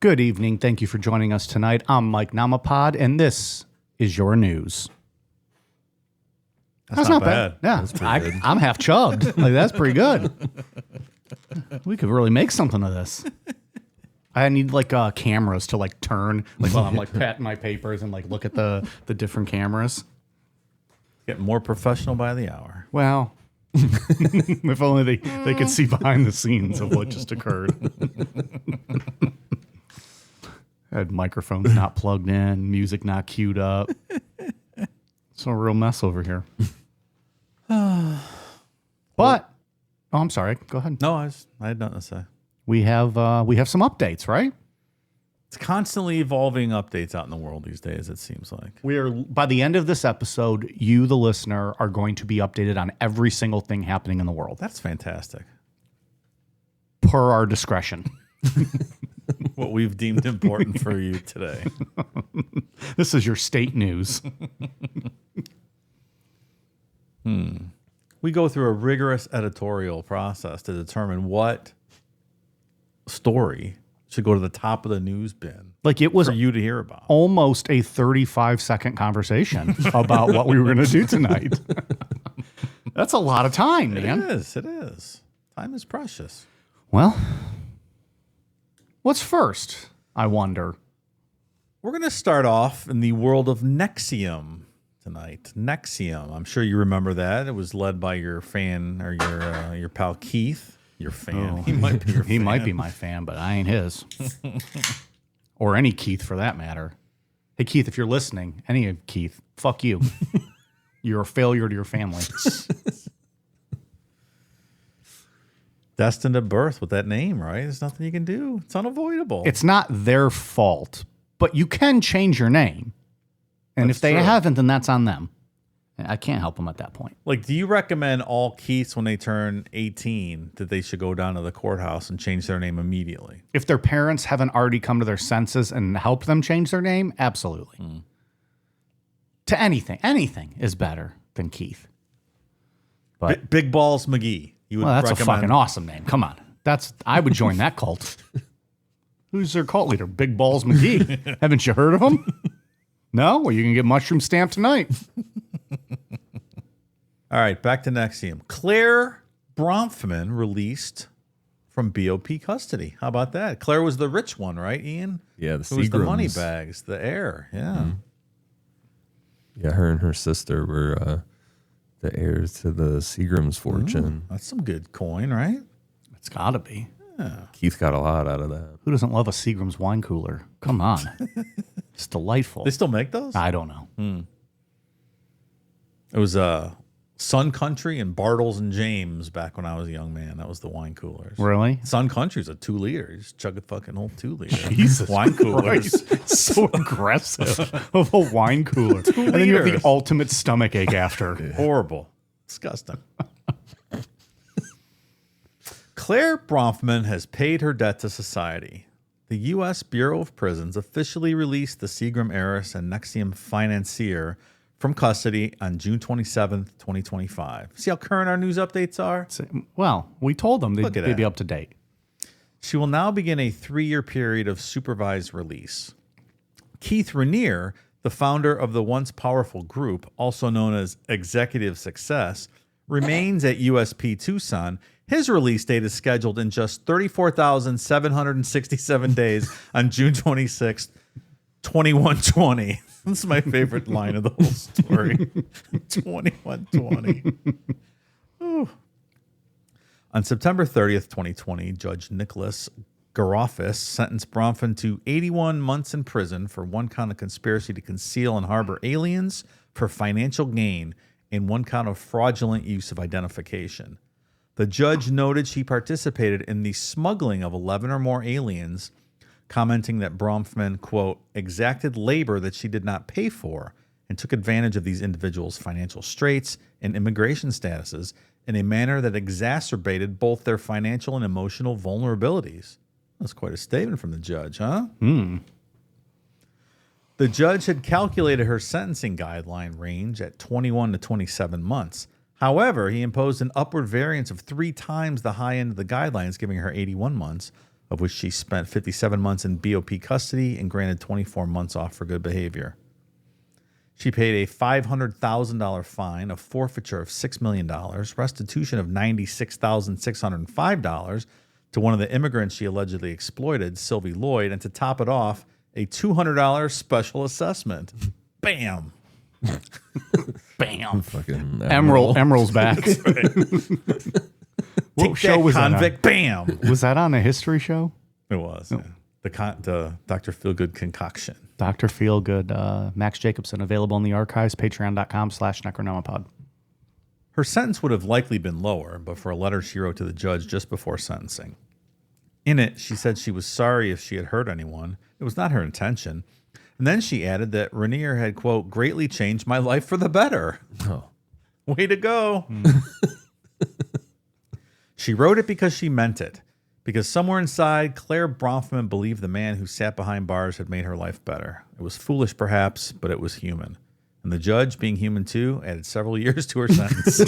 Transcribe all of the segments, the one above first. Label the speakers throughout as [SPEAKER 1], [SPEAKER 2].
[SPEAKER 1] Good evening. Thank you for joining us tonight. I'm Mike Namapod, and this is your news.
[SPEAKER 2] That's not bad.
[SPEAKER 1] Yeah,
[SPEAKER 2] That's pretty good.
[SPEAKER 1] I'm half chugged. Like, that's pretty good. We could really make something of this. I need like cameras to like turn, like while I'm like patting my papers and like look at the different cameras.
[SPEAKER 2] Getting more professional by the hour.
[SPEAKER 1] Well, if only they could see behind the scenes of what just occurred. I had microphones not plugged in, music not queued up. It's a real mess over here. But, oh, I'm sorry. Go ahead.
[SPEAKER 2] No, I had nothing to say.
[SPEAKER 1] We have some updates, right?
[SPEAKER 2] It's constantly evolving updates out in the world these days, it seems like.
[SPEAKER 1] We're by the end of this episode, you, the listener, are going to be updated on every single thing happening in the world.
[SPEAKER 2] That's fantastic.
[SPEAKER 1] Per our discretion.
[SPEAKER 2] What we've deemed important for you today.
[SPEAKER 1] This is your state news.
[SPEAKER 2] We go through a rigorous editorial process to determine what story should go to the top of the news bin.
[SPEAKER 1] Like it was
[SPEAKER 2] for you to hear about.
[SPEAKER 1] Almost a 35-second conversation about what we were going to do tonight. That's a lot of time, man.
[SPEAKER 2] It is. Time is precious.
[SPEAKER 1] Well, what's first, I wonder?
[SPEAKER 2] We're going to start off in the world of NXIVM tonight. NXIVM. I'm sure you remember that. It was led by your fan or your pal Keith. Your fan.
[SPEAKER 1] Oh,
[SPEAKER 2] he might be your
[SPEAKER 1] he
[SPEAKER 2] fan.
[SPEAKER 1] might be my fan, but I ain't his. Or any Keith for that matter. Hey, Keith, if you're listening, any of Keith, fuck you. You're a failure to your family.
[SPEAKER 2] Destined at birth with that name, right? There's nothing you can do. It's unavoidable.
[SPEAKER 1] It's not their fault, but you can change your name. And
[SPEAKER 2] That's
[SPEAKER 1] if they
[SPEAKER 2] true.
[SPEAKER 1] haven't, then that's on them. I can't help them at that point.
[SPEAKER 2] Like, do you recommend all Keiths when they turn 18 that they should go down to the courthouse and change their name immediately?
[SPEAKER 1] If their parents haven't already come to their senses and helped them change their name, absolutely. To anything is better than Keith. But
[SPEAKER 2] Big Balls McGee. You would
[SPEAKER 1] well, that's
[SPEAKER 2] recommend
[SPEAKER 1] a fucking awesome name. Come on. I would join that cult. Who's their cult leader? Big Balls McGee. Haven't you heard of him? No? Well, you can get mushroom stamped tonight.
[SPEAKER 2] All right, back to NXIVM. Claire Bronfman released from BOP custody. How about that? Claire was the rich one, right, Ian?
[SPEAKER 3] Yeah, the
[SPEAKER 2] Who was the money
[SPEAKER 3] Seagrams.
[SPEAKER 2] bags, the heir. Yeah.
[SPEAKER 3] Mm-hmm. Yeah, her and her sister were the heirs to the Seagrams fortune.
[SPEAKER 2] That's some good coin, right?
[SPEAKER 1] It's got to be.
[SPEAKER 3] Keith got a lot out of that.
[SPEAKER 1] Who doesn't love a Seagram's wine cooler? Come on. It's delightful.
[SPEAKER 2] They still make those?
[SPEAKER 1] I don't know.
[SPEAKER 2] It was Sun Country and Bartles and James back when I was a young man. That was the wine coolers.
[SPEAKER 1] Really?
[SPEAKER 2] Sun Country's a 2 liter. You just chug a fucking whole 2 liter.
[SPEAKER 1] Jesus
[SPEAKER 2] wine coolers.
[SPEAKER 1] Christ. So aggressive of a wine cooler. And then you have the
[SPEAKER 2] liters.
[SPEAKER 1] ultimate stomach ache after.
[SPEAKER 2] Horrible. Disgusting. Claire Bronfman has paid her debt to society. The U.S. Bureau of Prisons officially released the Seagram heiress and NXIVM financier from custody on June 27th, 2025. See how current our news updates are?
[SPEAKER 1] Well, we told them
[SPEAKER 2] Look at
[SPEAKER 1] they'd be
[SPEAKER 2] that.
[SPEAKER 1] up to date.
[SPEAKER 2] She will now begin a 3-year period of supervised release. Keith Rainier, the founder of the once powerful group, also known as Executive Success, remains at USP Tucson. His release date is scheduled in just 34,767 days on June 26th, 2120. That's my favorite line of the whole story. 2120. Ooh. On September 30th, 2020, Judge Nicholas Garofis sentenced Bronfman to 81 months in prison for 1 count of conspiracy to conceal and harbor aliens for financial gain and 1 count of fraudulent use of identification. The judge noted she participated in the smuggling of 11 or more aliens, commenting that Bronfman, quote, exacted labor that she did not pay for and took advantage of these individuals' financial straits and immigration statuses in a manner that exacerbated both their financial and emotional vulnerabilities. That's quite a statement from the judge, huh? The judge had calculated her sentencing guideline range at 21 to 27 months. However, he imposed an upward variance of 3 times the high end of the guidelines, giving her 81 months, of which she spent 57 months in BOP custody and granted 24 months off for good behavior. She paid a $500,000 fine, a forfeiture of $6 million, restitution of $96,605 to one of the immigrants she allegedly exploited, Sylvie Lloyd, and to top it off, a $200 special assessment. Bam.
[SPEAKER 1] Bam.
[SPEAKER 3] Fucking
[SPEAKER 1] Emerald's back. What
[SPEAKER 2] Take
[SPEAKER 1] show
[SPEAKER 2] that,
[SPEAKER 1] was
[SPEAKER 2] convict.
[SPEAKER 1] that
[SPEAKER 2] Bam.
[SPEAKER 1] on? Was that on a history show?
[SPEAKER 2] It was. Yeah. The Dr. Feelgood concoction.
[SPEAKER 1] Dr. Feelgood, Max Jacobson, available in the archives, patreon.com/necronomipod.
[SPEAKER 2] Her sentence would have likely been lower, but for a letter she wrote to the judge just before sentencing. In it, she said she was sorry if she had hurt anyone. It was not her intention. And then she added that Rainier had, quote, greatly changed my life for the better.
[SPEAKER 3] Oh.
[SPEAKER 2] Way to go. She wrote it because she meant it. Because somewhere inside, Claire Bronfman believed the man who sat behind bars had made her life better. It was foolish, perhaps, but it was human. And the judge, being human too, added several years to her sentence.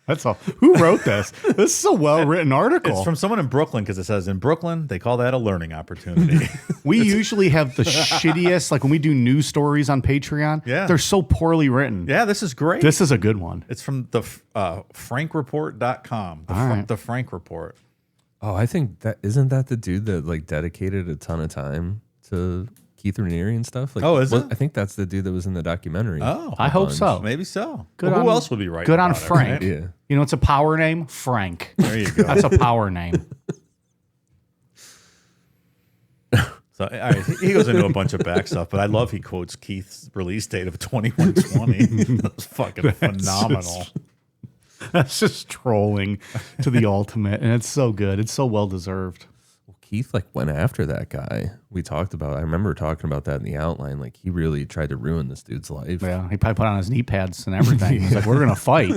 [SPEAKER 1] That's all. Who wrote this? This is a well-written article.
[SPEAKER 2] It's from someone in Brooklyn, because it says in Brooklyn, they call that a learning opportunity.
[SPEAKER 1] We usually have the shittiest, like when we do news stories on Patreon,
[SPEAKER 2] Yeah.
[SPEAKER 1] they're so poorly written.
[SPEAKER 2] Yeah, this is great.
[SPEAKER 1] This is a good one.
[SPEAKER 2] It's from the frankreport.com.
[SPEAKER 1] All right.
[SPEAKER 2] The Frank Report.
[SPEAKER 3] Oh, I think that isn't that the dude that like dedicated a ton of time to Keith Raniere and stuff. Like,
[SPEAKER 2] Oh, is it?
[SPEAKER 3] I think that's the dude that was in the documentary.
[SPEAKER 2] Oh,
[SPEAKER 1] I hope
[SPEAKER 3] bunch.
[SPEAKER 1] so.
[SPEAKER 2] maybe so.
[SPEAKER 1] Good
[SPEAKER 2] Well, who
[SPEAKER 1] on-
[SPEAKER 2] else would be right?
[SPEAKER 1] Good on
[SPEAKER 2] about it,
[SPEAKER 1] Frank.
[SPEAKER 2] right?
[SPEAKER 3] Yeah.
[SPEAKER 1] You know, it's a power name, Frank.
[SPEAKER 2] There you go.
[SPEAKER 1] That's a power name.
[SPEAKER 2] So all right, he goes into a bunch of back stuff, but I love he quotes Keith's release date of 2120. That's fucking phenomenal.
[SPEAKER 1] That's just trolling to the ultimate, and it's so good. It's so well deserved.
[SPEAKER 3] Well, Keith like went after that guy. We talked about. I remember talking about that in the outline. Like he really tried to ruin this dude's life.
[SPEAKER 1] Yeah, he probably put on his knee pads and everything. He's like, "We're gonna fight."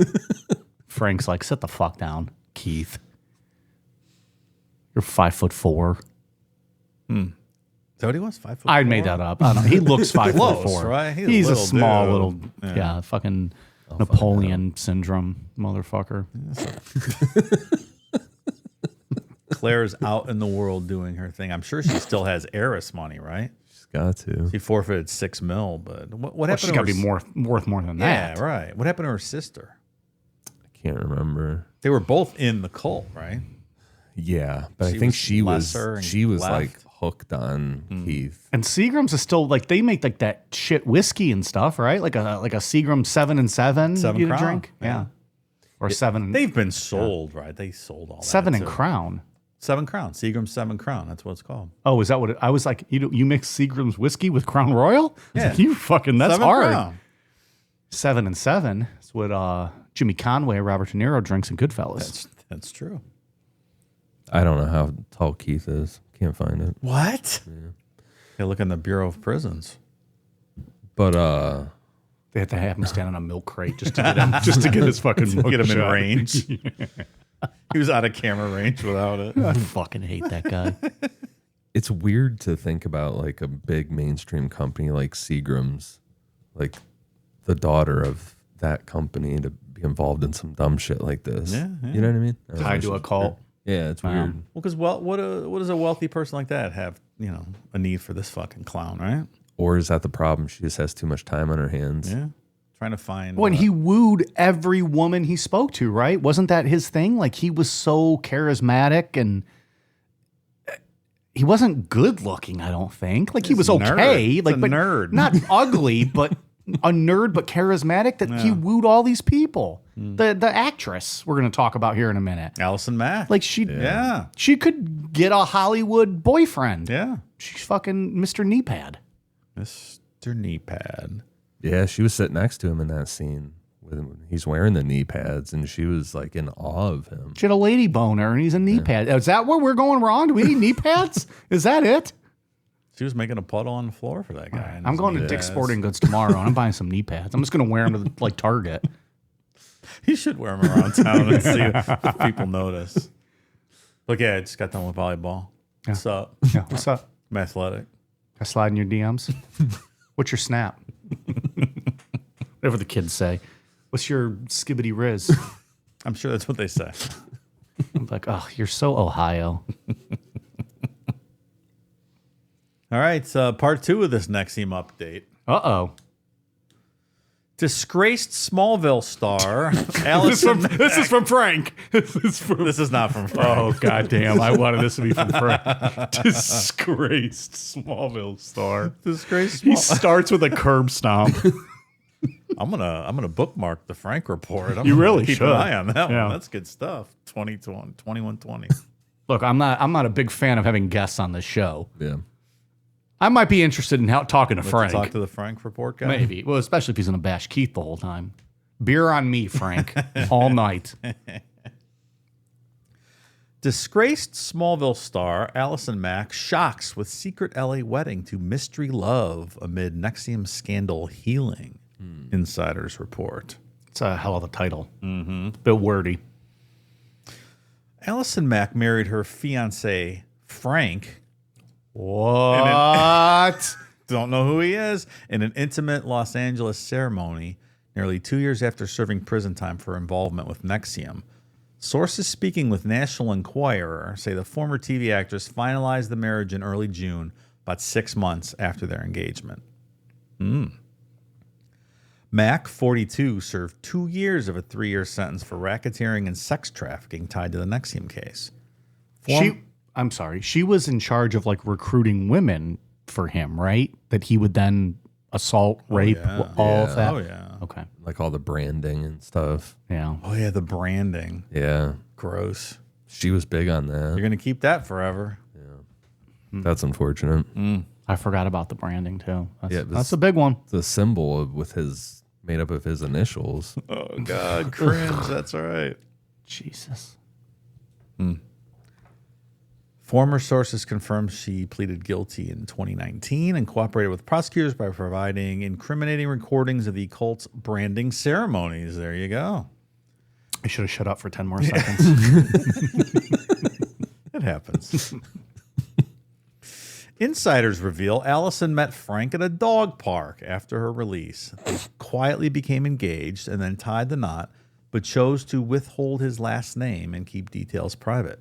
[SPEAKER 1] Frank's like, "Sit the fuck down, Keith. You're 5'4".
[SPEAKER 2] Is that what he was? 5'4"?
[SPEAKER 1] I made that up. I don't know. He looks 5'4".
[SPEAKER 2] Close, right?
[SPEAKER 1] He's a
[SPEAKER 2] little
[SPEAKER 1] small
[SPEAKER 2] dude.
[SPEAKER 1] little, yeah, fucking Napoleon syndrome motherfucker.
[SPEAKER 2] Claire's out in the world doing her thing. I'm sure she still has heiress money, right?
[SPEAKER 3] She's got to.
[SPEAKER 2] She forfeited $6 million, but what
[SPEAKER 1] Well,
[SPEAKER 2] happened
[SPEAKER 1] she's
[SPEAKER 2] to
[SPEAKER 1] got
[SPEAKER 2] her?
[SPEAKER 1] to be worth more than
[SPEAKER 2] Yeah,
[SPEAKER 1] that.
[SPEAKER 2] right. What happened to her sister?
[SPEAKER 3] I can't remember.
[SPEAKER 2] They were both in the cult, right?
[SPEAKER 3] Yeah, but
[SPEAKER 2] She
[SPEAKER 3] I think
[SPEAKER 2] was
[SPEAKER 3] she was
[SPEAKER 2] lesser and
[SPEAKER 3] she was
[SPEAKER 2] left.
[SPEAKER 3] like hooked on Keith.
[SPEAKER 1] And Seagram's is still like they make like that shit whiskey and stuff, right? Like a Seagram 7 and 7
[SPEAKER 2] Seven
[SPEAKER 1] you
[SPEAKER 2] Crown,
[SPEAKER 1] drink, yeah. Or 7.
[SPEAKER 2] They've been sold, right? They sold all that.
[SPEAKER 1] 7 and
[SPEAKER 2] too.
[SPEAKER 1] Crown.
[SPEAKER 2] 7 Crown. Seagram 7 Crown. That's what it's called.
[SPEAKER 1] Oh, is that what I was like? You mix Seagram's whiskey with Crown Royal?
[SPEAKER 2] Yeah.
[SPEAKER 1] You fucking that's
[SPEAKER 2] 7
[SPEAKER 1] hard.
[SPEAKER 2] Crown.
[SPEAKER 1] 7 and 7 is what Jimmy Conway, Robert De Niro drinks in Goodfellas.
[SPEAKER 2] That's true.
[SPEAKER 3] I don't know how tall Keith is. Can't find it.
[SPEAKER 2] What? Yeah, look in the Bureau of Prisons.
[SPEAKER 3] But
[SPEAKER 1] They had to have him stand on a milk crate just to get him, just to get his fucking
[SPEAKER 2] Get him in
[SPEAKER 1] mugshot.
[SPEAKER 2] range. He was out of camera range without it.
[SPEAKER 1] I fucking hate that guy.
[SPEAKER 3] it's weird to think about like a big mainstream company like Seagram's, like the daughter of that company to be involved in some dumb shit like this.
[SPEAKER 2] Yeah, yeah.
[SPEAKER 3] You know what I mean? I don't know,
[SPEAKER 1] Tied
[SPEAKER 3] it's
[SPEAKER 1] to a
[SPEAKER 3] just
[SPEAKER 1] cult.
[SPEAKER 3] weird. Yeah, it's weird.
[SPEAKER 2] Well, because what does a wealthy person like that have? A need for this fucking clown, right?
[SPEAKER 3] Or is that the problem? She just has too much time on her hands.
[SPEAKER 2] Yeah, trying to find.
[SPEAKER 1] When he wooed every woman he spoke to, right? Wasn't that his thing? Like he was so charismatic and he wasn't good looking, I don't think. Like he was
[SPEAKER 2] He's a nerd.
[SPEAKER 1] okay.
[SPEAKER 2] He's
[SPEAKER 1] Like
[SPEAKER 2] a
[SPEAKER 1] but
[SPEAKER 2] nerd.
[SPEAKER 1] not ugly, but a nerd but charismatic that he wooed all these people. The actress we're gonna talk about here in a minute.
[SPEAKER 2] Allison Mack.
[SPEAKER 1] Like she could get a Hollywood boyfriend.
[SPEAKER 2] yeah,
[SPEAKER 1] She's fucking Mr. Kneepad.
[SPEAKER 2] Mr. Knee Pad.
[SPEAKER 3] Yeah, she was sitting next to him in that scene. He's wearing the knee pads, and she was like in awe of him.
[SPEAKER 1] She had a lady boner and he's a knee pad. Is that where we're going wrong? Do we need knee pads? Is that it?
[SPEAKER 2] She was making a puddle on the floor for that guy.
[SPEAKER 1] I'm going to Dick's Sporting Goods tomorrow and I'm buying some knee pads. I'm just going to wear them to like Target.
[SPEAKER 2] You should wear them around town and see if people notice. Look, yeah, I just got done with volleyball. What's up?
[SPEAKER 1] Yeah, what's up?
[SPEAKER 2] I'm athletic.
[SPEAKER 1] I slide in your DMs. What's your snap? Whatever the kids say. What's your skibbity riz?
[SPEAKER 2] I'm sure that's what they say.
[SPEAKER 1] I'm like, oh, you're so Ohio.
[SPEAKER 2] All right, part 2 of this NXIVM update.
[SPEAKER 1] Uh-oh.
[SPEAKER 2] Disgraced Smallville star Allison.
[SPEAKER 1] This is from Frank.
[SPEAKER 2] This is not from Frank.
[SPEAKER 1] Oh, goddamn. I wanted this to be from Frank. Disgraced Smallville star.
[SPEAKER 2] Disgraced.
[SPEAKER 1] He starts with a curb stomp.
[SPEAKER 2] I'm gonna bookmark the Frank report.
[SPEAKER 1] You really
[SPEAKER 2] keep
[SPEAKER 1] should.
[SPEAKER 2] an eye on that
[SPEAKER 1] Yeah.
[SPEAKER 2] one. That's good stuff. 2120.
[SPEAKER 1] Look, I'm not a big fan of having guests on this show.
[SPEAKER 3] Yeah.
[SPEAKER 1] I might be interested in talking to Frank.
[SPEAKER 2] Talk to the Frank report guy.
[SPEAKER 1] Maybe. Well, especially if he's going to bash Keith the whole time. Beer on me, Frank. All night.
[SPEAKER 2] Disgraced Smallville star Allison Mack shocks with secret LA wedding to mystery love amid NXIVM scandal healing. Insiders report.
[SPEAKER 1] It's a hell of a title. Mm-hmm. Bit wordy.
[SPEAKER 2] Allison Mack married her fiancé Frank.
[SPEAKER 1] What?
[SPEAKER 2] Don't know who he is. In an intimate Los Angeles ceremony, nearly 2 years after serving prison time for involvement with NXIVM. Sources speaking with National Enquirer say the former TV actress finalized the marriage in early June, about 6 months after their engagement. Mack, 42, served 2 years of a 3-year sentence for racketeering and sex trafficking tied to the NXIVM case.
[SPEAKER 1] I'm sorry. She was in charge of like recruiting women for him, right? That he would then assault, rape, all of that.
[SPEAKER 2] Oh, yeah.
[SPEAKER 1] Okay.
[SPEAKER 3] Like all the branding and stuff.
[SPEAKER 1] Yeah.
[SPEAKER 2] Oh, yeah, the branding.
[SPEAKER 3] Yeah.
[SPEAKER 2] Gross.
[SPEAKER 3] She was big on that.
[SPEAKER 2] You're going to keep that forever.
[SPEAKER 3] That's unfortunate.
[SPEAKER 1] I forgot about the branding too.
[SPEAKER 3] Yeah,
[SPEAKER 1] That's a big one.
[SPEAKER 3] The symbol with his made up of his initials.
[SPEAKER 2] Oh, God. Cringe. That's all right.
[SPEAKER 1] Jesus.
[SPEAKER 2] Former sources confirmed she pleaded guilty in 2019 and cooperated with prosecutors by providing incriminating recordings of the cult's branding ceremonies. There you go.
[SPEAKER 1] I should have shut up for 10 more seconds.
[SPEAKER 2] It happens. Insiders reveal Allison met Frank at a dog park after her release. They quietly became engaged and then tied the knot, but chose to withhold his last name and keep details private.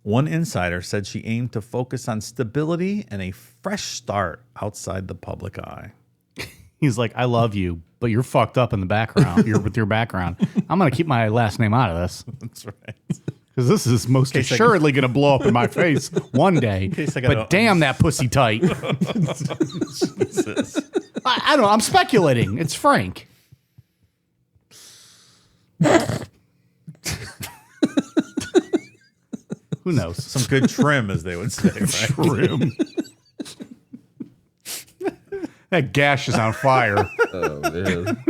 [SPEAKER 2] One insider said she aimed to focus on stability and a fresh start outside the public eye.
[SPEAKER 1] He's like, I love you, but you're fucked up in the background. You're with your background. I'm going to keep my last name out of this.
[SPEAKER 2] That's right.
[SPEAKER 1] Because this is most assuredly going to blow up in my face one day. But damn, that pussy tight. I don't know. I'm speculating. It's Frank. Who knows?
[SPEAKER 2] Some good trim, as they would say. Right?
[SPEAKER 1] Trim. That gash is on fire.
[SPEAKER 3] Oh, man.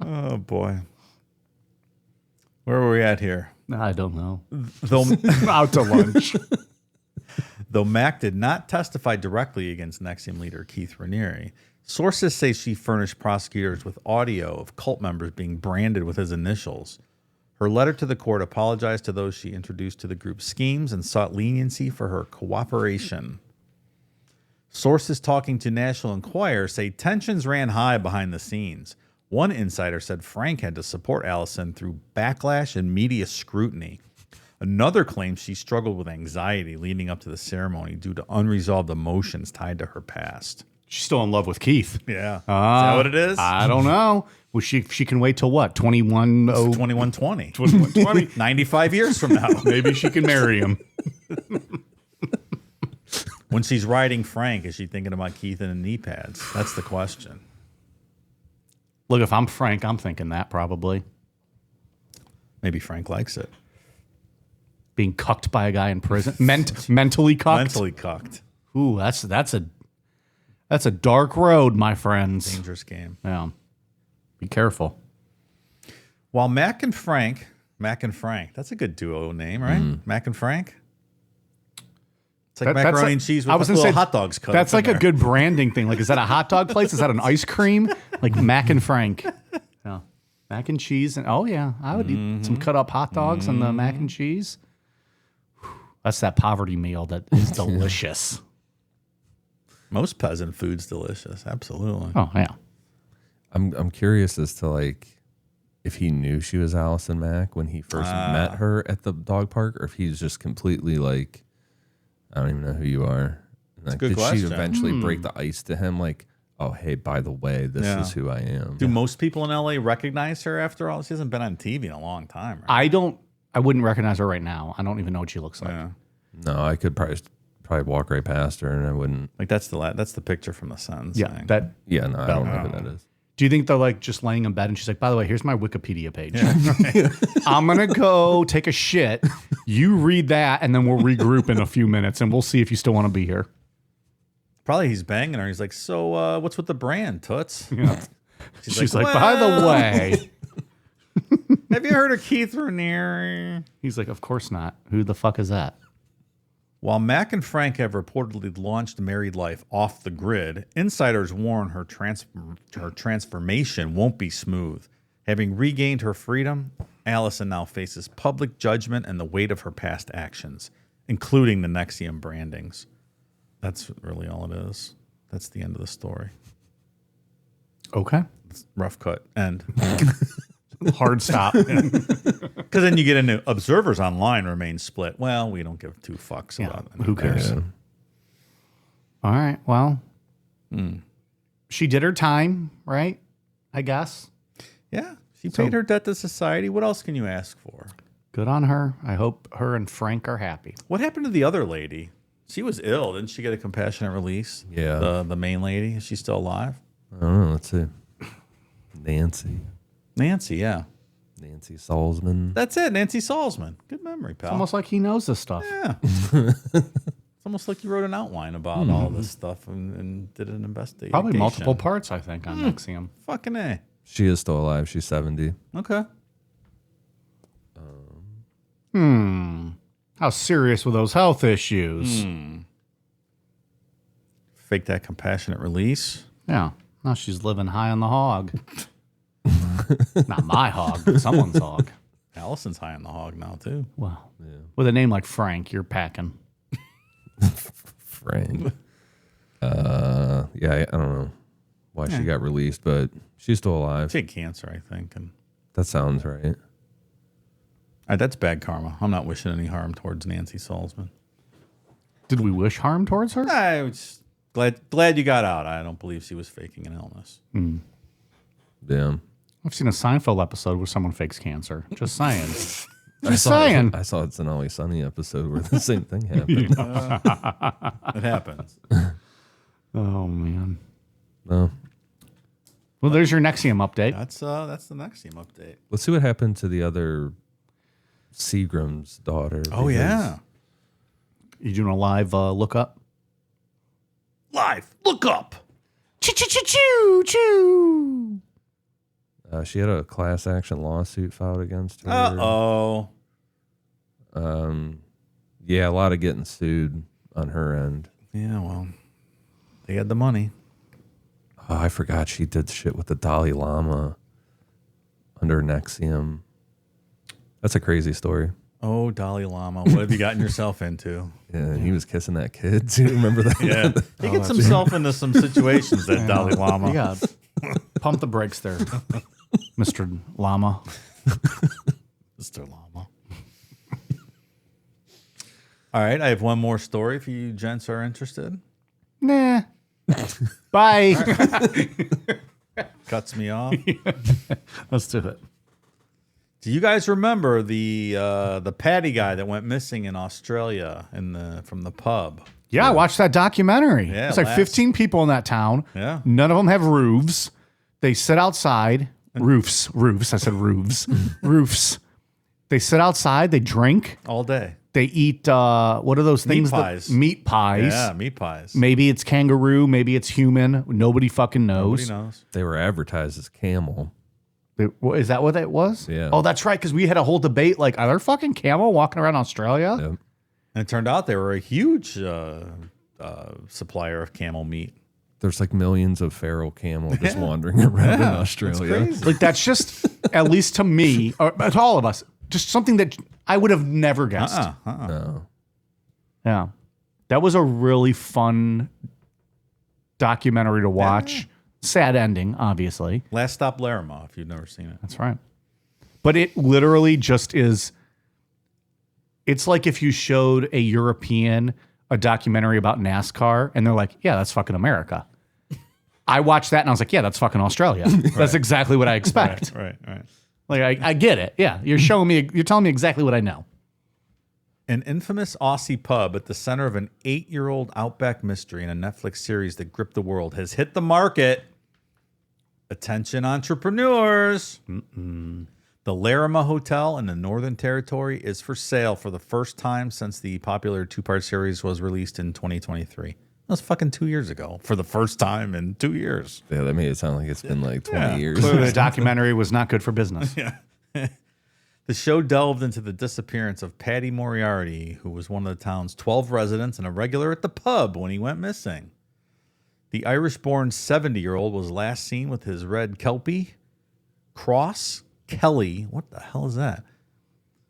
[SPEAKER 2] Oh, boy. Where were we at here?
[SPEAKER 1] I don't know.
[SPEAKER 2] Though,
[SPEAKER 1] Out to lunch.
[SPEAKER 2] though Mack did not testify directly against NXIVM leader Keith Raniere, sources say she furnished prosecutors with audio of cult members being branded with his initials. Her letter to the court apologized to those she introduced to the group's schemes and sought leniency for her cooperation. Sources talking to National Enquirer say tensions ran high behind the scenes. One insider said Frank had to support Allison through backlash and media scrutiny. Another claims she struggled with anxiety leading up to the ceremony due to unresolved emotions tied to her past.
[SPEAKER 1] She's still in love with Keith.
[SPEAKER 2] Yeah. Is that what it is?
[SPEAKER 1] I don't know. Well, she can wait till what?
[SPEAKER 2] 2120.
[SPEAKER 1] 2120.
[SPEAKER 2] 95 years from now.
[SPEAKER 1] Maybe she can marry him.
[SPEAKER 2] When she's riding Frank, is she thinking about Keith and the knee pads? That's the question.
[SPEAKER 1] Look, if I'm Frank, I'm thinking that probably.
[SPEAKER 2] Maybe Frank likes it.
[SPEAKER 1] Being cucked by a guy in prison. Mentally cucked?
[SPEAKER 2] Mentally cucked.
[SPEAKER 1] Ooh, that's a dark road, my friends.
[SPEAKER 2] Dangerous game.
[SPEAKER 1] Yeah. Be careful.
[SPEAKER 2] While Mac and Frank, that's a good duo name, right? Mac and Frank. It's like macaroni and cheese with little hot dogs cut.
[SPEAKER 1] That's like a good branding thing. Like, is that a hot dog place? Is that an ice cream? Like Mac and Frank. Yeah. Mac and cheese. And oh, yeah. I would eat some cut up hot dogs and the mac and cheese. That's that poverty meal that is delicious.
[SPEAKER 2] Most peasant food's delicious. Absolutely.
[SPEAKER 1] Oh, yeah.
[SPEAKER 3] I'm curious as to like if he knew she was Allison Mack when he first met her at the dog park, or if he's just completely like, I don't even know who you are. Like,
[SPEAKER 2] good
[SPEAKER 3] did
[SPEAKER 2] question.
[SPEAKER 3] she eventually break the ice to him? Like, oh, hey, by the way, this is who I am.
[SPEAKER 2] Do most people in LA recognize her after all? She hasn't been on TV in a long time. Right?
[SPEAKER 1] I wouldn't recognize her right now. I don't even know what she looks like.
[SPEAKER 2] Yeah.
[SPEAKER 3] No, I could probably walk right past her and I wouldn't.
[SPEAKER 2] Like that's the picture from the Suns.
[SPEAKER 1] Yeah,
[SPEAKER 2] thing.
[SPEAKER 1] that.
[SPEAKER 3] No, I don't know who that is.
[SPEAKER 1] Do you think they're like just laying in bed and she's like, by the way, here's my Wikipedia page. I'm going to go take a shit. You read that and then we'll regroup in a few minutes and we'll see if you still want to be here.
[SPEAKER 2] Probably he's banging her. He's like, so what's with the brand, Toots?
[SPEAKER 1] Yeah. She's like,
[SPEAKER 2] "Well,
[SPEAKER 1] by the way.
[SPEAKER 2] have you heard of Keith Raniere?
[SPEAKER 1] He's like, of course not. Who the fuck is that?
[SPEAKER 2] While Mac and Frank have reportedly launched married life off the grid, insiders warn her transformation won't be smooth. Having regained her freedom, Allison now faces public judgment and the weight of her past actions, including the NXIVM brandings. That's really all it is. That's the end of the story.
[SPEAKER 1] Okay.
[SPEAKER 2] It's rough cut. End.
[SPEAKER 1] Hard stop.
[SPEAKER 2] Because then you get into observers online remain split. Well, we don't give two fucks about it.
[SPEAKER 1] Who cares?
[SPEAKER 3] Yeah.
[SPEAKER 1] All right. Well, she did her time, right? I guess.
[SPEAKER 2] Yeah. She paid her debt to society. What else can you ask for?
[SPEAKER 1] Good on her. I hope her and Frank are happy.
[SPEAKER 2] What happened to the other lady? She was ill. Didn't she get a compassionate release?
[SPEAKER 3] Yeah.
[SPEAKER 2] The main lady. Is she still alive?
[SPEAKER 3] I don't know. Let's see.
[SPEAKER 2] Nancy, yeah.
[SPEAKER 3] Nancy Salzman.
[SPEAKER 2] That's it. Nancy Salzman. Good memory, pal.
[SPEAKER 1] It's almost like he knows this stuff.
[SPEAKER 2] Yeah. It's almost like you wrote an outline about all this stuff and did an investigation.
[SPEAKER 1] Probably multiple parts, I think, on NXIVM.
[SPEAKER 2] Fucking A.
[SPEAKER 3] She is still alive. She's 70.
[SPEAKER 2] Okay.
[SPEAKER 1] How serious were those health issues?
[SPEAKER 2] Fake that compassionate release.
[SPEAKER 1] Yeah. Now she's living high on the hog. Not my hog, but someone's hog.
[SPEAKER 2] Allison's high on the hog now, too.
[SPEAKER 1] Well, with a name like Frank, you're packing.
[SPEAKER 3] Frank. Yeah, I don't know why she got released, but she's still alive.
[SPEAKER 2] She had cancer, I think. And
[SPEAKER 3] That sounds right.
[SPEAKER 2] that's bad karma. I'm not wishing any harm towards Nancy Salzman.
[SPEAKER 1] Did we wish harm towards her?
[SPEAKER 2] I was glad you got out. I don't believe she was faking an illness.
[SPEAKER 3] Damn.
[SPEAKER 1] I've seen a Seinfeld episode where someone fakes cancer. Just saying.
[SPEAKER 3] I
[SPEAKER 1] saying.
[SPEAKER 3] I saw it's an Always Sunny episode where the same thing happened.
[SPEAKER 2] It happens.
[SPEAKER 1] Oh, man.
[SPEAKER 3] No.
[SPEAKER 1] Well, there's your NXIVM update.
[SPEAKER 2] That's the NXIVM update.
[SPEAKER 3] Let's see what happened to the other Seagram's daughter.
[SPEAKER 2] Oh, yeah.
[SPEAKER 1] You doing a live look up?
[SPEAKER 2] Live. Look up.
[SPEAKER 1] Choo-choo-choo-choo.
[SPEAKER 3] She had a class action lawsuit filed against her.
[SPEAKER 2] Uh-oh.
[SPEAKER 3] Yeah, a lot of getting sued on her end.
[SPEAKER 2] Yeah, well, they had the money.
[SPEAKER 3] Oh, I forgot she did shit with the Dalai Lama under NXIVM. That's a crazy story.
[SPEAKER 2] Oh, Dalai Lama. What have you gotten yourself into?
[SPEAKER 3] Yeah, and he was kissing that kid. Do you remember that?
[SPEAKER 2] Yeah. He gets himself into some situations, that Dalai Lama.
[SPEAKER 1] Yeah. Pump the brakes there, Mr. Llama.
[SPEAKER 2] Mr. Llama. All right, I have one more story if you gents are interested.
[SPEAKER 1] Nah. Bye.
[SPEAKER 2] Cuts me off.
[SPEAKER 1] Let's do it.
[SPEAKER 2] Do you guys remember the Paddy guy that went missing in Australia from the pub?
[SPEAKER 1] Yeah, I watched that documentary.
[SPEAKER 2] Yeah,
[SPEAKER 1] it's like 15 people in that town.
[SPEAKER 2] Yeah.
[SPEAKER 1] None of them have roofs. They sit outside. Roofs. I said roofs. Roofs. They sit outside. They drink.
[SPEAKER 2] All day.
[SPEAKER 1] They eat, what are those things?
[SPEAKER 2] Meat pies.
[SPEAKER 1] Meat pies.
[SPEAKER 2] Yeah, meat pies.
[SPEAKER 1] Maybe it's kangaroo. Maybe it's human. Nobody fucking knows.
[SPEAKER 2] Nobody knows.
[SPEAKER 3] They were advertised as camel.
[SPEAKER 1] Is that what it was?
[SPEAKER 3] Yeah.
[SPEAKER 1] Oh, that's right. Because we had a whole debate. Like, are there fucking camel walking around Australia?
[SPEAKER 3] Yep.
[SPEAKER 2] And it turned out they were a huge supplier of camel meat.
[SPEAKER 3] There's like millions of feral camel just wandering around in Australia.
[SPEAKER 1] Like, that's just, at least to me, or to all of us, just something that I would have never guessed.
[SPEAKER 3] No.
[SPEAKER 1] Yeah. That was a really fun documentary to watch. Sad ending, obviously.
[SPEAKER 2] Last Stop Larrimah, if you've never seen it.
[SPEAKER 1] That's right. But it literally just is. It's like if you showed a European a documentary about NASCAR and they're like, yeah, that's fucking America. I watched that and I was like, yeah, that's fucking Australia. That's exactly what I expect.
[SPEAKER 2] Right.
[SPEAKER 1] Like, I get it. Yeah. You're telling me exactly what I know.
[SPEAKER 2] An infamous Aussie pub at the center of an 8-year-old Outback mystery in a Netflix series that gripped the world has hit the market. Attention, entrepreneurs. The Larrimah Hotel in the Northern Territory is for sale for the first time since the popular 2-part series was released in 2023. That was fucking 2 years ago for the first time in 2 years.
[SPEAKER 3] Yeah, that made it sound like it's been like 20 years.
[SPEAKER 1] Clearly, the documentary was not good for business.
[SPEAKER 2] Yeah. The show delved into the disappearance of Paddy Moriarty, who was one of the town's 12 residents and a regular at the pub when he went missing. The Irish-born 70-year-old was last seen with his red Kelpie cross Kelly. What the hell is that?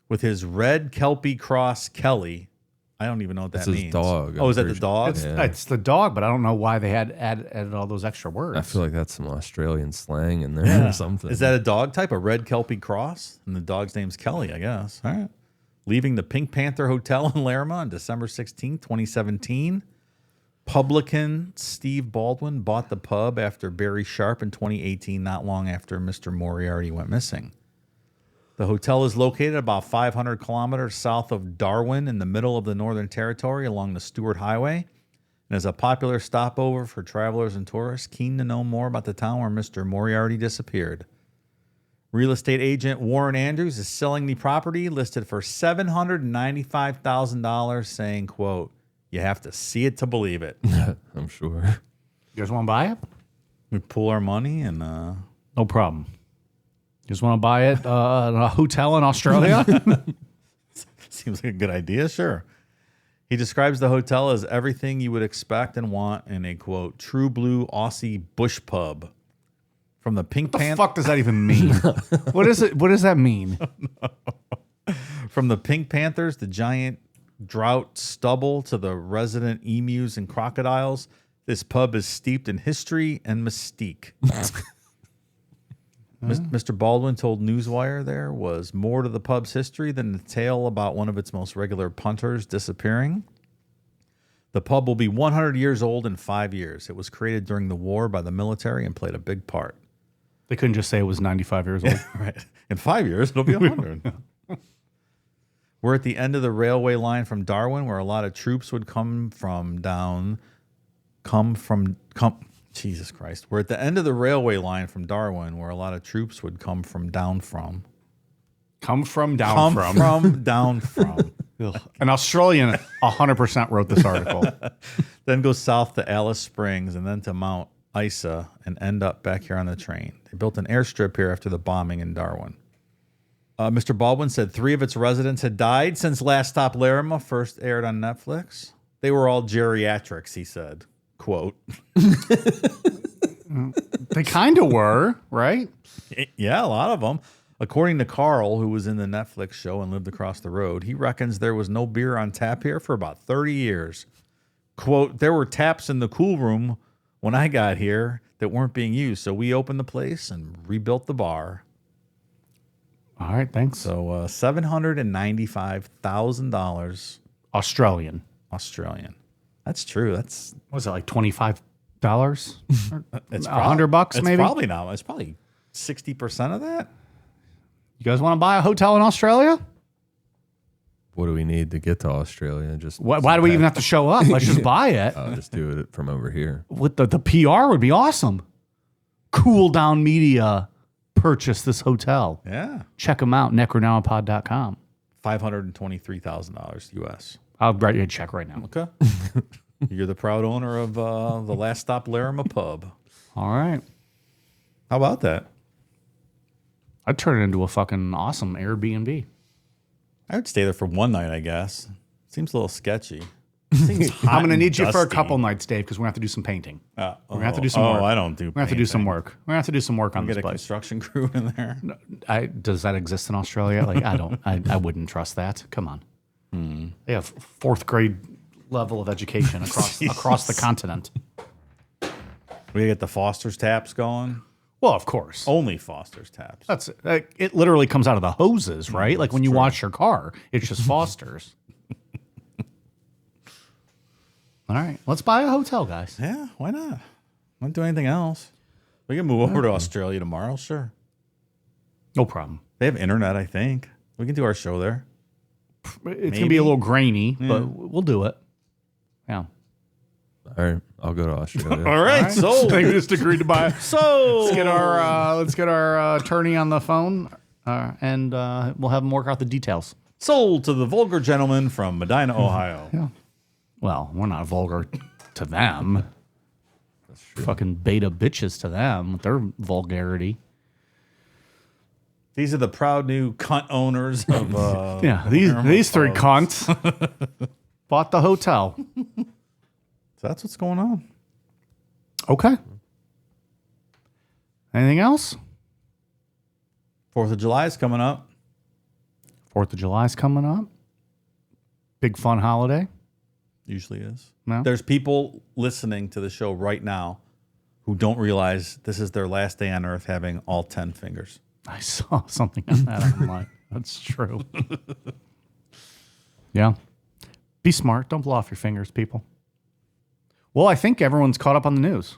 [SPEAKER 2] With his red Kelpie cross Kelly. I don't even know what that means.
[SPEAKER 3] It's his dog.
[SPEAKER 2] Oh, is that the dog?
[SPEAKER 1] It's the dog, but I don't know why they had added all those extra words.
[SPEAKER 3] I feel like that's some Australian slang in there or something.
[SPEAKER 2] Is that a dog type, a red Kelpie cross? And the dog's name's Kelly, I guess. All right. Leaving the Pink Panther Hotel in Larrimah on December 16th, 2017. Publican Steve Baldwin bought the pub after Barry Sharp in 2018, not long after Mr. Moriarty went missing. The hotel is located about 500 kilometers south of Darwin in the middle of the Northern Territory along the Stewart Highway and is a popular stopover for travelers and tourists keen to know more about the town where Mr. Moriarty disappeared. Real estate agent Warren Andrews is selling the property listed for $795,000, saying, quote, "You have to see it to believe it."
[SPEAKER 3] I'm sure.
[SPEAKER 1] You guys want to buy it?
[SPEAKER 2] We pool our money and
[SPEAKER 1] No problem. You just want to buy it a hotel in Australia?
[SPEAKER 2] seems like a good idea. Sure. He describes the hotel as everything you would expect and want in a, quote, true blue Aussie bush pub. From the Pink
[SPEAKER 1] What the
[SPEAKER 2] Panther.
[SPEAKER 1] fuck does that even mean? What is it? What does that mean?
[SPEAKER 2] From the Pink Panthers, the giant drought stubble, to the resident emus and crocodiles, this pub is steeped in history and mystique. Mr. Baldwin told Newswire there was more to the pub's history than the tale about one of its most regular punters disappearing. The pub will be 100 years old in 5 years. It was created during the war by the military and played a big part.
[SPEAKER 1] They couldn't just say it was 95 years old.
[SPEAKER 2] Right. In 5 years, it'll be 100. We're at the end of the railway line from Darwin, where a lot of troops would Jesus Christ. We're at the end of the railway line from Darwin, where a lot of troops would come from down from.
[SPEAKER 1] Down from. An Australian 100% wrote this article.
[SPEAKER 2] Then go south to Alice Springs and then to Mount Isa and end up back here on the train. They built an airstrip here after the bombing in Darwin. Mr. Baldwin said 3 of its residents had died since Last Stop Larrimah first aired on Netflix. They were all geriatrics, he said. Quote.
[SPEAKER 1] They kind of were, right?
[SPEAKER 2] Yeah, a lot of them. According to Carl, who was in the Netflix show and lived across the road, he reckons there was no beer on tap here for about 30 years. Quote, there were taps in the cool room when I got here that weren't being used, so we opened the place and rebuilt the bar.
[SPEAKER 1] All right, thanks.
[SPEAKER 2] So $795,000
[SPEAKER 1] Australian.
[SPEAKER 2] That's true. That's
[SPEAKER 1] What was it, like $25?
[SPEAKER 2] it's
[SPEAKER 1] $100 maybe?
[SPEAKER 2] Probably not. It's probably 60% of that.
[SPEAKER 1] You guys want to buy a hotel in Australia?
[SPEAKER 3] What do we need to get to Australia? Just
[SPEAKER 1] Why do we even have to show up? Let's just buy it.
[SPEAKER 3] I'll just do it from over here.
[SPEAKER 1] With the PR would be awesome. Cool Down Media purchased this hotel.
[SPEAKER 2] Yeah.
[SPEAKER 1] Check them out, necronowpod.com.
[SPEAKER 2] $523,000 US.
[SPEAKER 1] I'll write you a check right now.
[SPEAKER 2] Okay. You're the proud owner of the Last Stop Larrimah pub.
[SPEAKER 1] All right.
[SPEAKER 2] How about that?
[SPEAKER 1] I'd turn it into a fucking awesome Airbnb.
[SPEAKER 2] I would stay there for one night, I guess. Seems a little sketchy. Seems hot
[SPEAKER 1] I'm going to
[SPEAKER 2] and
[SPEAKER 1] need you for a
[SPEAKER 2] dusty.
[SPEAKER 1] couple nights, Dave, because we're going to have to do some painting. We're going to have to do some
[SPEAKER 2] Oh,
[SPEAKER 1] work.
[SPEAKER 2] I don't do
[SPEAKER 1] We're going to have to do some work. We're going to have to do some work on
[SPEAKER 2] Get
[SPEAKER 1] this
[SPEAKER 2] a
[SPEAKER 1] place.
[SPEAKER 2] construction crew in there.
[SPEAKER 1] Does that exist in Australia? Like, I wouldn't trust that. Come on. They have 4th grade level of education across the continent.
[SPEAKER 2] We get the Foster's taps going.
[SPEAKER 1] Well, of course.
[SPEAKER 2] Only Foster's taps.
[SPEAKER 1] That's it. Literally comes out of the hoses, right? Like when you wash your car, it's just Foster's. All right, let's buy a hotel, guys.
[SPEAKER 2] Yeah, why not? Won't do anything else. We can move over to Australia tomorrow, sure.
[SPEAKER 1] No problem.
[SPEAKER 2] They have internet, I think. We can do our show there.
[SPEAKER 1] It's gonna be a little grainy, but we'll do it. Yeah.
[SPEAKER 3] All right, I'll go to Australia.
[SPEAKER 2] All right, so
[SPEAKER 1] They just agreed to buy.
[SPEAKER 2] so
[SPEAKER 1] Let's get our attorney on the phone, and we'll have him work out the details.
[SPEAKER 2] sold to the vulgar gentleman from Medina, Ohio.
[SPEAKER 1] Yeah. Well, we're not vulgar to them. That's true. Fucking beta bitches to them with their vulgarity.
[SPEAKER 2] These are the proud new cunt owners of
[SPEAKER 1] Yeah, these three cunts bought the hotel.
[SPEAKER 2] So that's what's going on.
[SPEAKER 1] Okay. Anything else?
[SPEAKER 2] 4th of July is coming up.
[SPEAKER 1] 4th of July is coming up. Big fun holiday.
[SPEAKER 2] Usually is.
[SPEAKER 1] No?
[SPEAKER 2] There's people listening to the show right now who don't realize this is their last day on earth having all 10 fingers.
[SPEAKER 1] I saw something on that. I'm like, that's true. Yeah. Be smart. Don't blow off your fingers, people. Well, I think everyone's caught up on the news.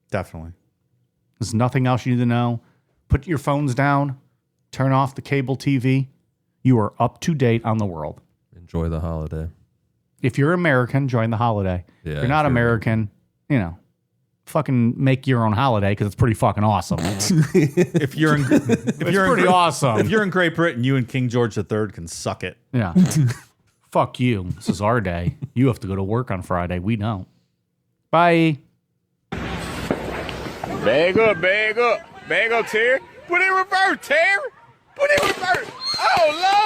[SPEAKER 2] Definitely.
[SPEAKER 1] There's nothing else you need to know. Put your phones down. Turn off the cable TV. You are up to date on the world.
[SPEAKER 3] Enjoy the holiday.
[SPEAKER 1] If you're American, join the holiday.
[SPEAKER 3] Yeah,
[SPEAKER 1] if you're not American, fucking make your own holiday because it's pretty fucking awesome.
[SPEAKER 2] If you're in,
[SPEAKER 1] Pretty awesome.
[SPEAKER 2] If you're in Great Britain, you and King George III can suck it.
[SPEAKER 1] Yeah. Fuck you. This is our day. You have to go to work on Friday. We don't. Bye.
[SPEAKER 4] Bag up, Terry. Put in reverse, Terry. Put in reverse. Oh, Lord.